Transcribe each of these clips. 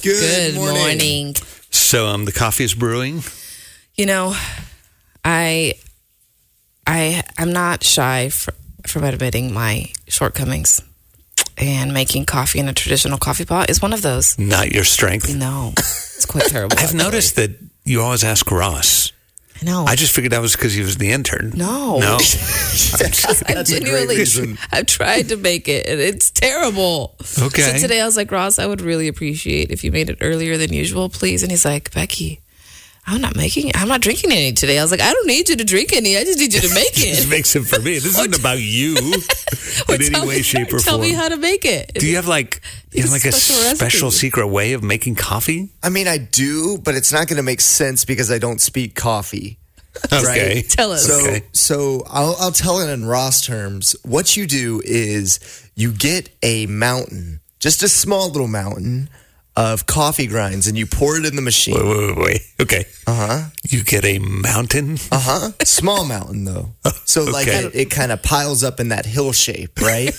Good morning. So, the coffee is brewing? You know, I'm not shy from admitting my shortcomings. And making coffee in a traditional coffee pot is one of those. Not your strength? No. It's quite terrible. I've noticed that you always ask Ross. I know. I just figured that was because he was the intern. No. I genuinely, I've tried to make it, and it's terrible. Okay. So today I was like, Ross, I would really appreciate if you made it earlier than usual, please. And he's like, Becky, I'm not drinking any today. I was like, I don't need you to drink any. I just need you to make it. Just makes it for me. This isn't about you in any way, shape, or form. Tell me how to make it. Do you have like a special secret way of making coffee? I mean, I do, but it's not going to make sense because I don't speak coffee. Okay. Right? Tell us. So I'll tell it in Ross terms. What you do is you get a mountain, just a small little mountain of coffee grinds, and you pour it in the machine. Wait. Okay. You get a mountain? Small mountain, though. So, it kind of piles up in that hill shape, right?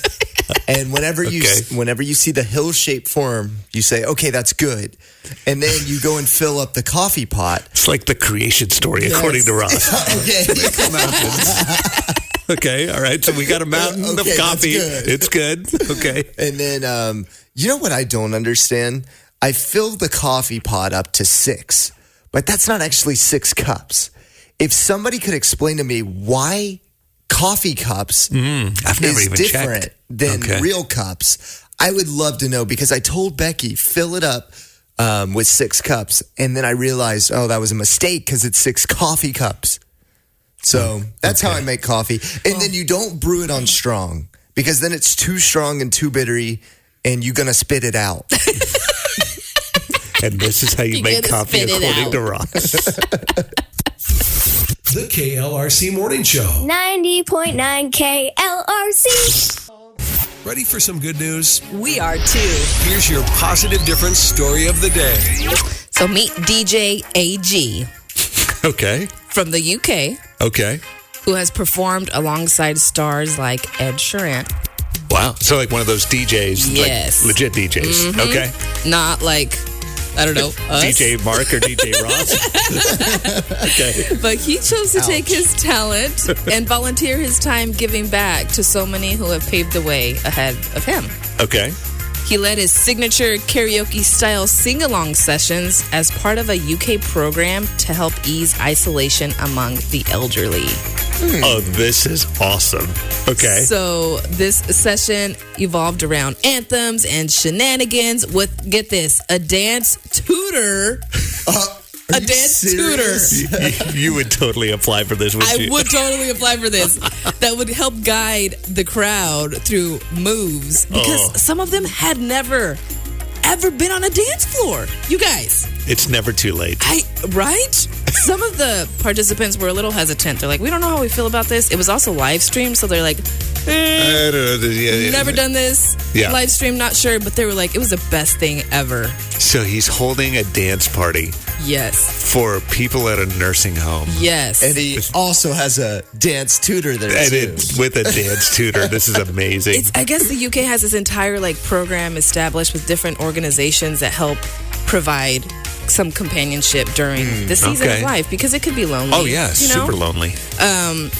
And whenever you see the hill shape form, you say, okay, that's good. And then you go and fill up the coffee pot. It's like the creation story, according to Ross. Okay. Mountains. Okay, all right. So we got a mountain of coffee. It's good. Okay. And then, you know what I don't understand? I filled the coffee pot up to 6, but that's not actually 6 cups. If somebody could explain to me why coffee cups I've never is even different checked. than real cups, I would love to know, because I told Becky, fill it up with 6 cups, and then I realized, that was a mistake because it's 6 coffee cups. So that's how I make coffee. And then you don't brew it on strong, because then it's too strong and too bittery, and you're going to spit it out. And this is how you make coffee, according to Ross. The KLRC Morning Show. 90.9 KLRC. Ready for some good news? We are too. Here's your positive difference story of the day. So meet DJ AG. Okay. From the UK. Okay. Who has performed alongside stars like Ed Sheeran. Wow. So like one of those DJs. Yes. Like legit DJs. Mm-hmm. Okay. Not like, I don't know, us. DJ Mark or DJ Ross. Okay. But he chose to take his talent and volunteer his time giving back to so many who have paved the way ahead of him. Okay. He led his signature karaoke-style sing-along sessions as part of a UK program to help ease isolation among the elderly. Oh, this is awesome. Okay. So this session evolved around anthems and shenanigans with, get this, a dance tutor. A dance tutor. You would totally apply for this, wouldn't you? I would totally apply for this. That would help guide the crowd through moves, because some of them had never, ever been on a dance floor. You guys. It's never too late. Right? Some of the participants were a little hesitant. They're like, we don't know how we feel about this. It was also live streamed, so they're like, I don't know. Never done this. Yeah. Live stream, not sure, but they were like, it was the best thing ever. So he's holding a dance party. Yes. For people at a nursing home. Yes. And he also has a dance tutor there, too. With a dance tutor. This is amazing. I guess the UK has this entire program established with different organizations that help provide some companionship during the season of life, because it could be lonely. Oh, yeah. Super lonely.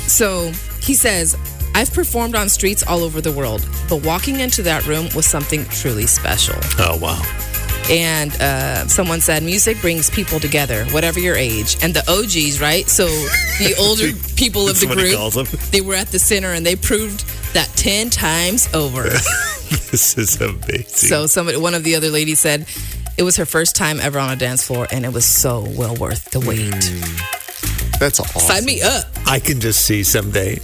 So he says, I've performed on streets all over the world, but walking into that room was something truly special. Oh, wow. And someone said, music brings people together, whatever your age. And the OGs, right? So the older people of the group, they were at the center, and they proved that 10 times over. This is amazing. So one of the other ladies said it was her first time ever on a dance floor, and it was so well worth the wait. That's awesome. Sign me up. I can just see someday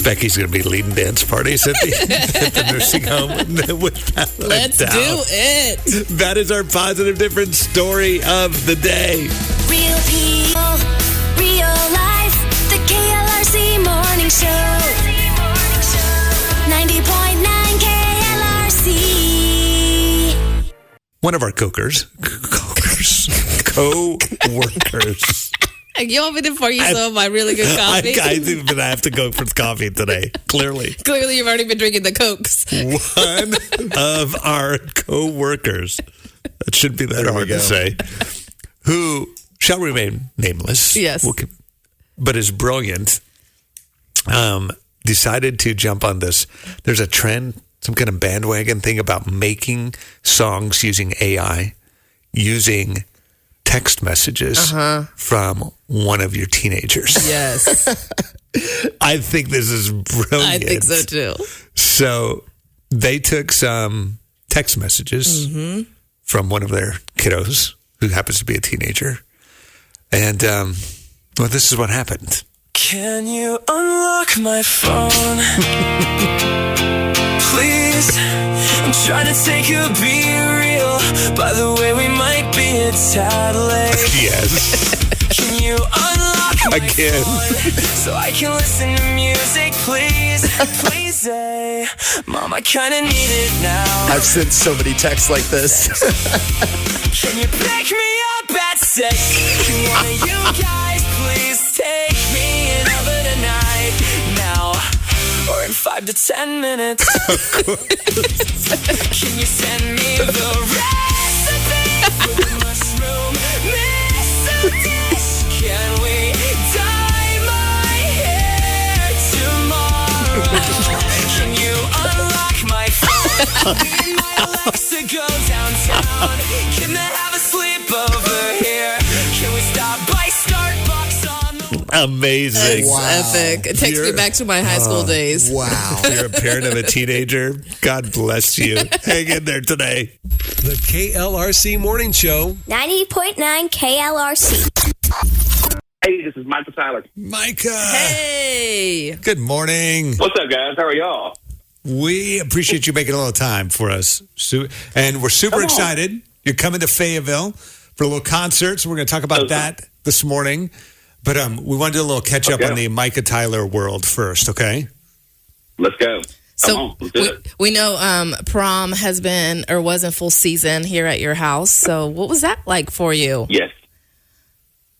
Becky's going to be leading dance parties at the nursing home. Let's do it. That is our positive difference story of the day. Real people, real life. The KLRC Morning Show. 90.9 KLRC. One of our co-workers. You want me to pour you some of my really good coffee? I think that I have to go for coffee today, clearly. Clearly, you've already been drinking the Cokes. One of our co-workers That shouldn't be that hard to say. Who shall remain nameless. Yes. But is brilliant. Decided to jump on this. There's a trend, some kind of bandwagon thing about making songs using AI, using text messages from one of your teenagers. Yes. I think this is brilliant. I think so too. So they took some text messages from one of their kiddos who happens to be a teenager. And, well, this is what happened. Can you unlock my phone? Please, I'm trying to take a be real. By the way, we might be a tad late. Yes. Can you unlock my Again. phone so I can listen to music, please? Please, Mom, I kinda need it now. I've sent so many texts like this. Can you pick me up at 6? Can one of you guys please take me in over tonight now? Or in 5 to 10 minutes? Can you send me the recipe for the mushroom miso dish? Can we dye my hair tomorrow? Can you unlock my phone? Me and my Alexa go downtown. Can they have a sleepover here? Can we stop by Starbucks on the... Amazing. It's epic. It takes me back to my high school days. Wow. You're a parent of a teenager. God bless you. Hang in there today. The KLRC Morning Show. 90.9 KLRC. Hey, this is Micah Tyler. Micah. Hey. Good morning. What's up, guys? How are y'all? We appreciate you making a little time for us. And we're super excited. You're coming to Fayetteville for a little concert. So we're going to talk about that this morning. But we want to do a little catch up on the Micah Tyler world first, okay? Let's go. Come So on, let's do it. we know prom has been or was in full season here at your house. So what was that like for you? Yes.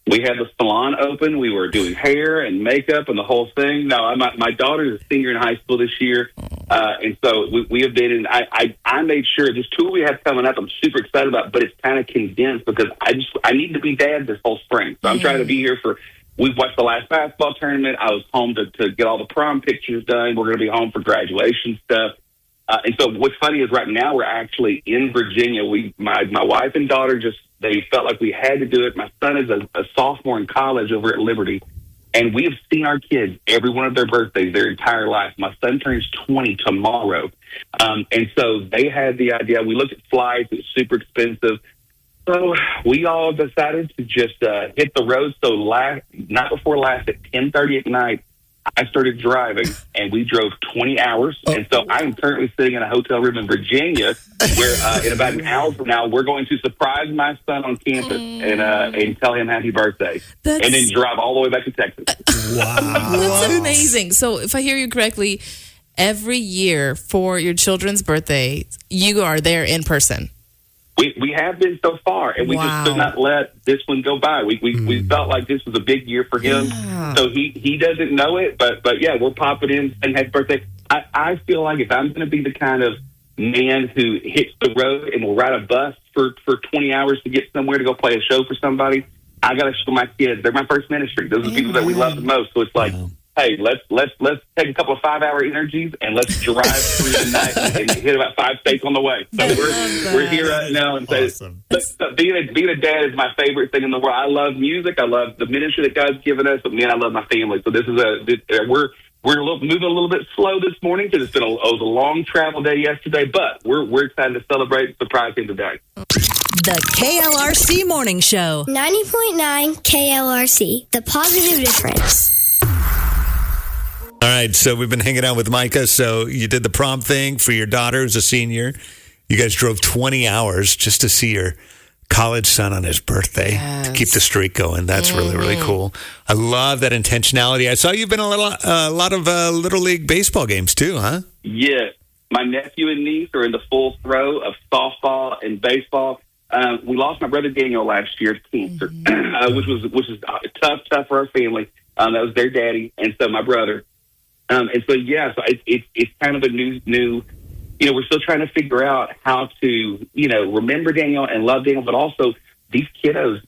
We had the salon open. We were doing hair and makeup and the whole thing. No, my daughter is a senior in high school this year. And so we have been, and I made sure this tour we have coming up, I'm super excited about, but it's kind of condensed because I need to be dad this whole spring. So I'm trying to be here we've watched the last basketball tournament. I was home to get all the prom pictures done. We're going to be home for graduation stuff. And so what's funny is right now we're actually in Virginia. My wife and daughter they felt like we had to do it. My son is a sophomore in college over at Liberty. And we have seen our kids every one of their birthdays their entire life. My son turns 20 tomorrow. And so they had the idea. We looked at flights. It's super expensive. So we all decided to just hit the road. So night before last at 10:30 at night, I started driving, and we drove 20 hours. And so I am currently sitting in a hotel room in Virginia where in about an hour from now, we're going to surprise my son on campus and tell him happy birthday. And then drive all the way back to Texas. Wow. That's amazing. So if I hear you correctly, every year for your children's birthday, you are there in person. We have been so far, and we just could not let this one go by. We felt like this was a big year for him, so he doesn't know it, but yeah, we're popping in and happy birthday. I feel like if I'm going to be the kind of man who hits the road and will ride a bus for 20 hours to get somewhere to go play a show for somebody, I got to show my kids. They're my first ministry. Those are the people that we love the most. So it's like, hey, let's take a couple of 5-hour energies and let's drive through the night and hit about 5 states on the way. So we're here right now, and Awesome. being a dad is my favorite thing in the world. I love music. I love the ministry that God's given us, but man, I love my family. So this is we're moving a little bit slow this morning because it was a long travel day yesterday, but we're excited to celebrate and surprise him today. The KLRC Morning Show. 90.9 KLRC. The positive difference. All right, so we've been hanging out with Micah. So you did the prom thing for your daughter who's a senior. You guys drove 20 hours just to see your college son on his birthday to keep the streak going. That's really, really cool. I love that intentionality. I saw you've been a lot of Little League baseball games too, huh? Yes. My nephew and niece are in the full throw of softball and baseball. We lost my brother Daniel last year to cancer, which is tough for our family. That was their daddy, and so my brother. And so, yeah, so it's kind of a new we're still trying to figure out how to, remember Daniel and love Daniel, but also these kiddos,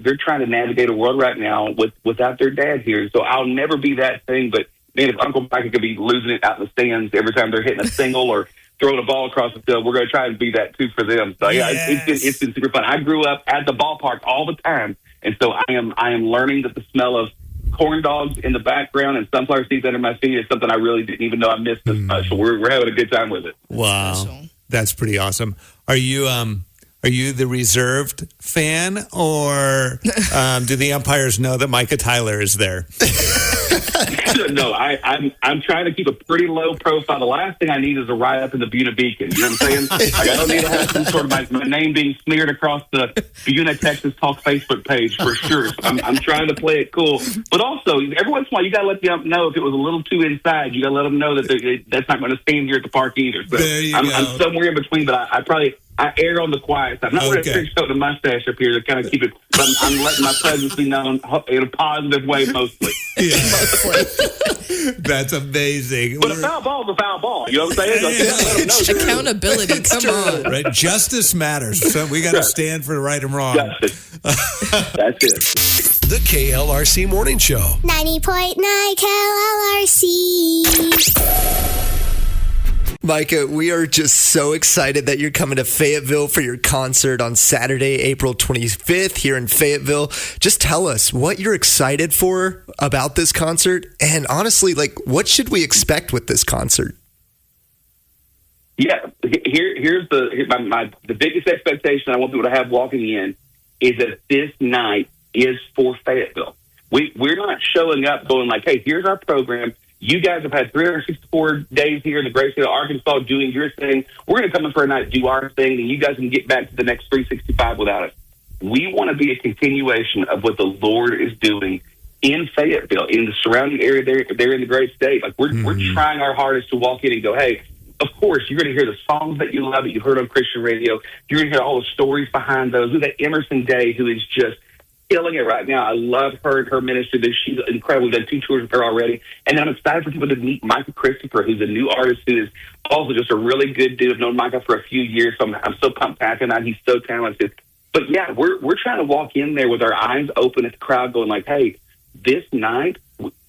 they're trying to navigate a world right now without their dad here. So I'll never be that thing, but man, if Uncle Micah could be losing it out in the stands every time they're hitting a single or throwing a ball across the field, we're going to try and be that too for them. So yeah, it's been super fun. I grew up at the ballpark all the time, and so I am learning that the smell of corn dogs in the background and sunflower seeds under my feet is something I really didn't even know I missed this much. So we're having a good time with it. Wow, that's pretty awesome. Are you the reserved fan, or do the umpires know that Micah Tyler is there? No, I'm trying to keep a pretty low profile. The last thing I need is a write up in the Buena Beacon. You know what I'm saying? Like, I don't need to have some sort of my name being smeared across the Buena, Texas Talk Facebook page for sure. So I'm trying to play it cool, but also every once in a while you got to let the ump know if it was a little too inside. You got to let them know that that's not going to stand here at the park either. So I'm somewhere in between, but I err on the quiet side. I'm not going to fix out the mustache up here to kind of keep it, but I'm letting my presence be known in a positive way mostly. Yeah. That's amazing. But a foul ball is a foul ball. You know what I'm saying? Like, let them know. Accountability, come on. Right? Justice matters. So we got to stand for right and wrong. Justice. That's it. The KLRC Morning Show. 90.9 KLRC. Micah, we are just so excited that you're coming to Fayetteville for your concert on Saturday, April 25th here in Fayetteville. Just tell us what you're excited for about this concert, and honestly, what should we expect with this concert? Yeah, here's the biggest expectation I want people to have walking in is that this night is for Fayetteville. We're not showing up going like, hey, here's our program. You guys have had 364 days here in the great state of Arkansas doing your thing. We're going to come in for a night, do our thing, and you guys can get back to the next 365 without us. We want to be a continuation of what the Lord is doing in Fayetteville, in the surrounding area there in the great state. Like we're trying our hardest to walk in and go, hey, of course, you're going to hear the songs that you love that you heard on Christian radio. You're going to hear all the stories behind those. We've got Emerson Day, who is just killing it right now. I love her and her ministry. She's incredible. We've done 2 tours with her already. And then I'm excited for people to meet Michael Christopher, who's a new artist who is also just a really good dude. I've known Michael for a few years, so I'm so pumped packing that he's so talented. But yeah, we're trying to walk in there with our eyes open at the crowd going like, hey, this night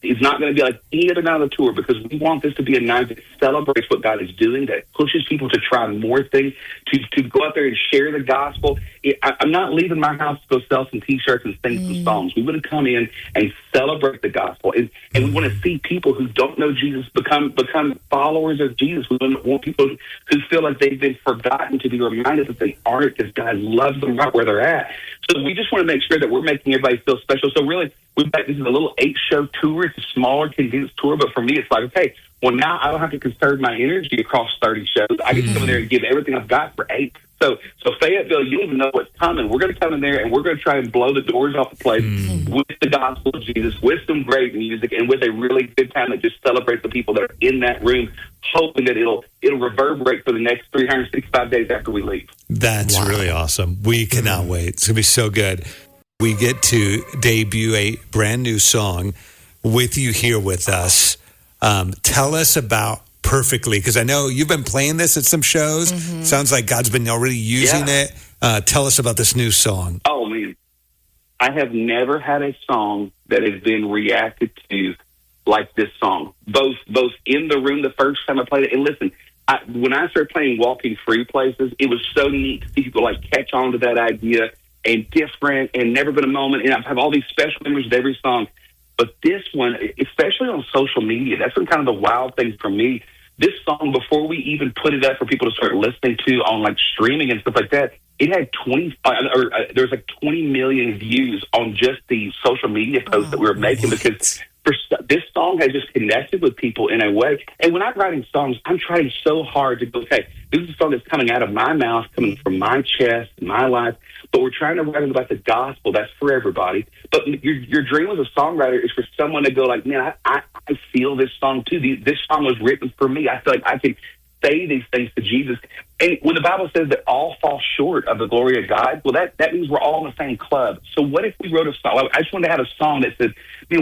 is not going to be like any other night on the tour, because we want this to be a night that celebrates what God is doing, that pushes people to try more things, to go out there and share the gospel. I'm not leaving my house to go sell some T-shirts and sing some songs. We want to come in and celebrate the gospel, and we want to see people who don't know Jesus become followers of Jesus. We want people who feel like they've been forgotten to be reminded that they aren't, because God loves them right where they're at. So we just want to make sure that we're making everybody feel special. So really, this is a little 8-show tour. It's a smaller, condensed tour, but for me, it's like, okay, well, now I don't have to conserve my energy across 30 shows. I can come in there and give everything I've got for 8. So Fayetteville, you don't even know what's coming. We're going to come in there, and we're going to try and blow the doors off the place with the gospel of Jesus, with some great music, and with a really good time that just celebrates the people that are in that room, hoping that it'll reverberate for the next 365 days after we leave. That's really awesome. We cannot wait. It's going to be so good. We get to debut a brand new song with you here with us. Tell us about Perfectly, because I know you've been playing this at some shows. Sounds like God's been already using it. Tell us about this new song. Oh, man. I have never had a song that has been reacted to like this song, both in the room the first time I played it. And listen, when I started playing Walking Free Places, it was so neat to see people catch on to that idea, and different, and Never Been a Moment. And I have all these special memories with every song. But this one, especially on social media, that's been kind of the wild thing for me. This song, before we even put it up for people to start listening to on streaming and stuff like that, it had there was 20 million views on just the social media posts that we were making, because this song has just connected with people in a way. And when I'm writing songs, I'm trying so hard to go, okay, this is a song that's coming out of my mouth, coming from my chest, my life, but we're trying to write about the gospel. That's for everybody. But your dream as a songwriter is for someone to go like, man, I feel this song too. This song was written for me. I feel like I can say these things to Jesus. And when the Bible says that all fall short of the glory of God, well, that means we're all in the same club. So what if we wrote a song? I just wanted to have a song that said,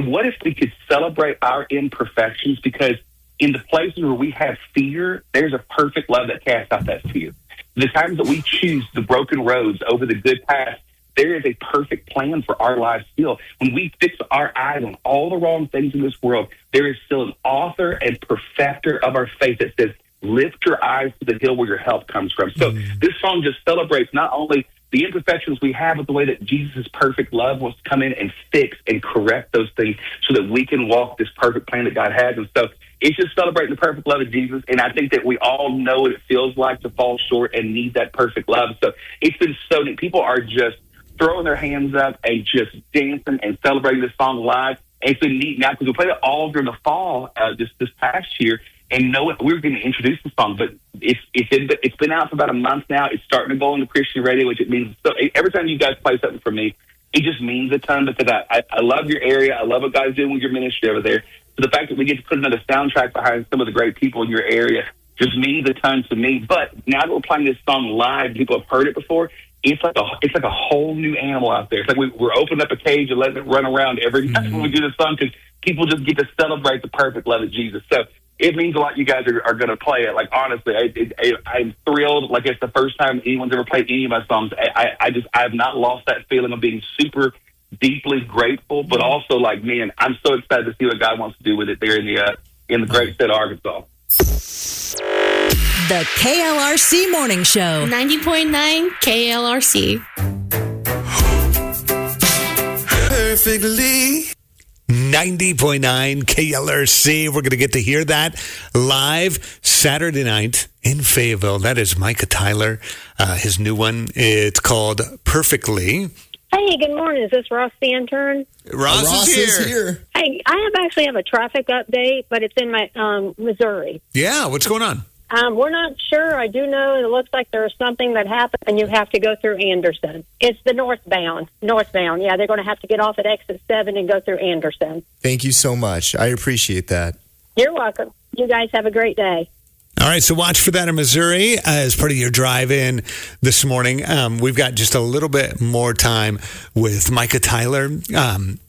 what if we could celebrate our imperfections? Because in the places where we have fear, there's a perfect love that casts out that fear. The times that we choose the broken roads over the good paths, there is a perfect plan for our lives still. When we fix our eyes on all the wrong things in this world, there is still an author and perfecter of our faith that says, lift your eyes to the hill where your help comes from. So this song just celebrates not only the imperfections we have, but the way that Jesus' perfect love wants to come in and fix and correct those things so that we can walk this perfect plan that God has. And so it's just celebrating the perfect love of Jesus. And I think that we all know what it feels like to fall short and need that perfect love. So it's been so neat. People are just throwing their hands up and just dancing and celebrating this song live. And it's been neat now because we played it all during the fall this past year. And know we were going to introduce the song, but it's been out for about a month now. It's starting to go on the Christian radio, which it means so. Every time you guys play something for me, it just means a ton because I love your area. I love what God's doing with your ministry over there. So the fact that we get to put another soundtrack behind some of the great people in your area just means a ton to me. But now that we're playing this song live, people have heard it before. It's like a whole new animal out there. It's like we're opening up a cage and letting it run around every time when we do this song because people just get to celebrate the perfect love of Jesus. So it means a lot you guys are going to play it. Like, honestly, I'm thrilled. Like, it's the first time anyone's ever played any of my songs. I have not lost that feeling of being super deeply grateful, but also, like, man, I'm so excited to see what God wants to do with it there in the great state of Arkansas. The KLRC Morning Show. 90.9 KLRC. Perfectly. 90.9 KLRC. We're going to get to hear that live Saturday night in Fayetteville. That is Micah Tyler. His new one, it's called Perfectly. Hey, good morning. Is this Ross the intern? Ross is here. Hey, I actually have a traffic update, but it's in my Missouri. Yeah, what's going on? We're not sure. I do know it looks like there's something that happened, and you have to go through Anderson. It's the northbound. Yeah, they're going to have to get off at exit 7 and go through Anderson. Thank you so much. I appreciate that. You're welcome. You guys have a great day. All right, so watch for that in Missouri as part of your drive-in this morning. We've got just a little bit more time with Micah Tyler.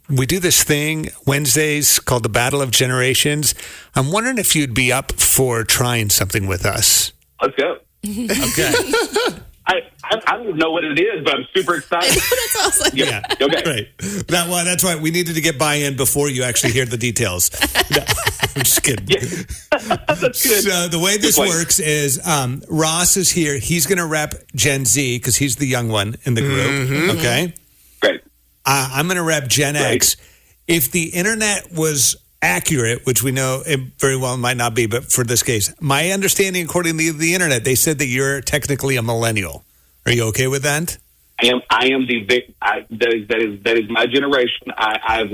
We do this thing Wednesdays called the Battle of Generations. I'm wondering if you'd be up for trying something with us. Let's go. Okay. I don't even know what it is, but I'm super excited. That's what I was like. Yeah. Okay. Right. That's why we needed to get buy-in before you actually hear the details. No, I'm just kidding. Yeah. That's good. So the way this works is Ross is here. He's going to rep Gen Z because he's the young one in the group. Mm-hmm. Okay. Great. I'm going to rep Gen X. If the internet was accurate, which we know it very well might not be, but for this case, my understanding, according to the internet, they said that you're technically a millennial. Are you okay with that? I am that is my generation. I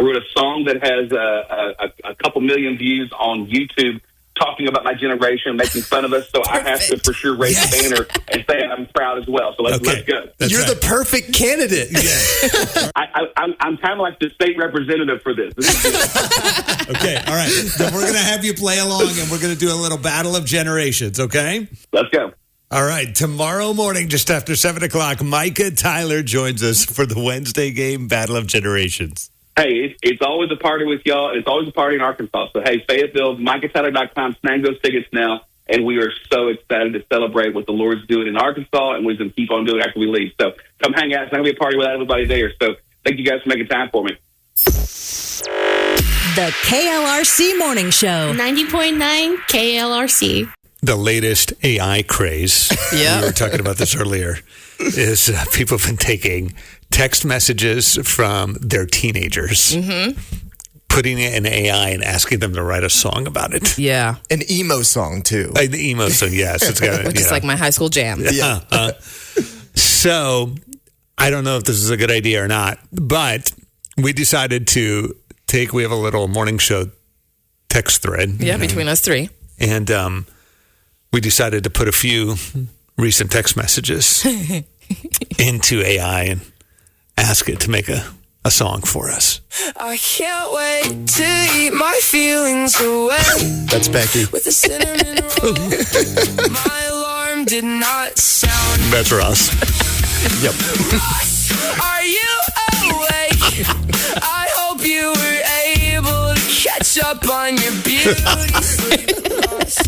wrote a song that has a couple million views on YouTube talking about my generation, making fun of us. So I have to for sure raise the banner and say I'm proud as well. So let's go. You're the perfect candidate. Yeah. I'm kind of like the state representative for this. Okay, all right. Then we're going to have you play along, and we're going to do a little battle of generations, okay? Let's go. All right, tomorrow morning, just after 7 o'clock, Micah Tyler joins us for the Wednesday game, Battle of Generations. Hey, it's always a party with y'all. It's always a party in Arkansas. So, hey, Fayetteville, MicahTyler.com, snag those tickets now. And we are so excited to celebrate what the Lord's doing in Arkansas, and we're going to keep on doing it after we leave. So come hang out. It's not going to be a party without everybody there. So thank you guys for making time for me. The KLRC Morning Show. 90.9 KLRC. The latest AI craze, Yeah. we were talking about this earlier, is people have been taking text messages from their teenagers, putting it in AI and asking them to write a song about it. Yeah. An emo song, too. Like the emo song, yes. It's got, Which is like my high school jam. Yeah. So I don't know if this is a good idea or not, but we decided to we have a little morning show text thread. Yeah, between us three. And we decided to put a few recent text messages into AI and ask it to make a song for us. I can't wait to eat my feelings away. That's Becky. With a cinnamon roll. My alarm did not sound. That's Ross. Yep. Ross, are you awake? I hope you were able to catch up on your beauty sleep lost.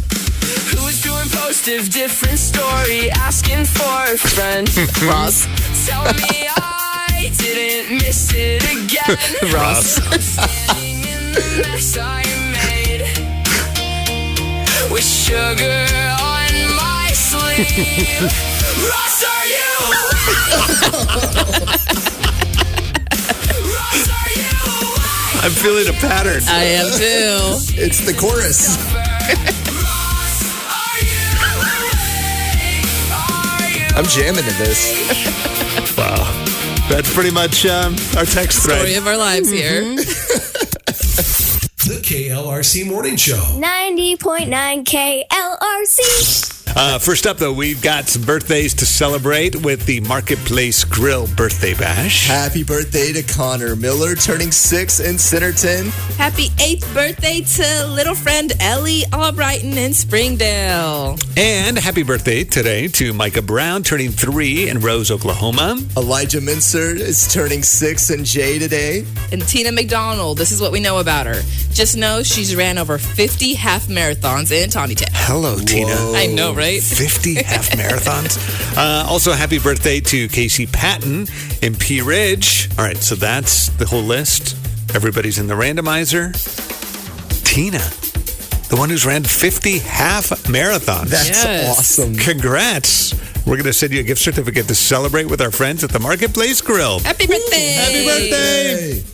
Who was doing post of different story, asking for a friend. Ross. Tell me I didn't miss it again. Ross. I'm standing in the mess I made with sugar on my sleeve. Ross, are you awake? Ross, are you awake? I'm feeling a pattern. I am too. It's the chorus. Ross, are you awake? Are you I'm jamming to this. Wow. That's pretty much our text thread. Story of our lives here. The KLRC Morning Show. 90.9 KLRC. First up, though, we've got some birthdays to celebrate with the Marketplace Grill Birthday Bash. Happy birthday to Connor Miller, turning 6 in Centerton. Happy 8th birthday to little friend Ellie Albrighton in Springdale. And happy birthday today to Micah Brown, turning 3 in Rose, Oklahoma. Elijah Mincer is turning 6 in Jay today. And Tina McDonald, this is what we know about her. Just know she's ran over 50 half marathons in Tommytown. Hello, Tina. I know, right? 50 half marathons. Also, happy birthday to Casey Patton in Pea Ridge. All right, so that's the whole list. Everybody's in the randomizer. Tina, the one who's ran 50 half marathons. That's Yes. awesome. Congrats. We're going to send you a gift certificate to celebrate with our friends at the Marketplace Grill. Happy birthday! Happy birthday!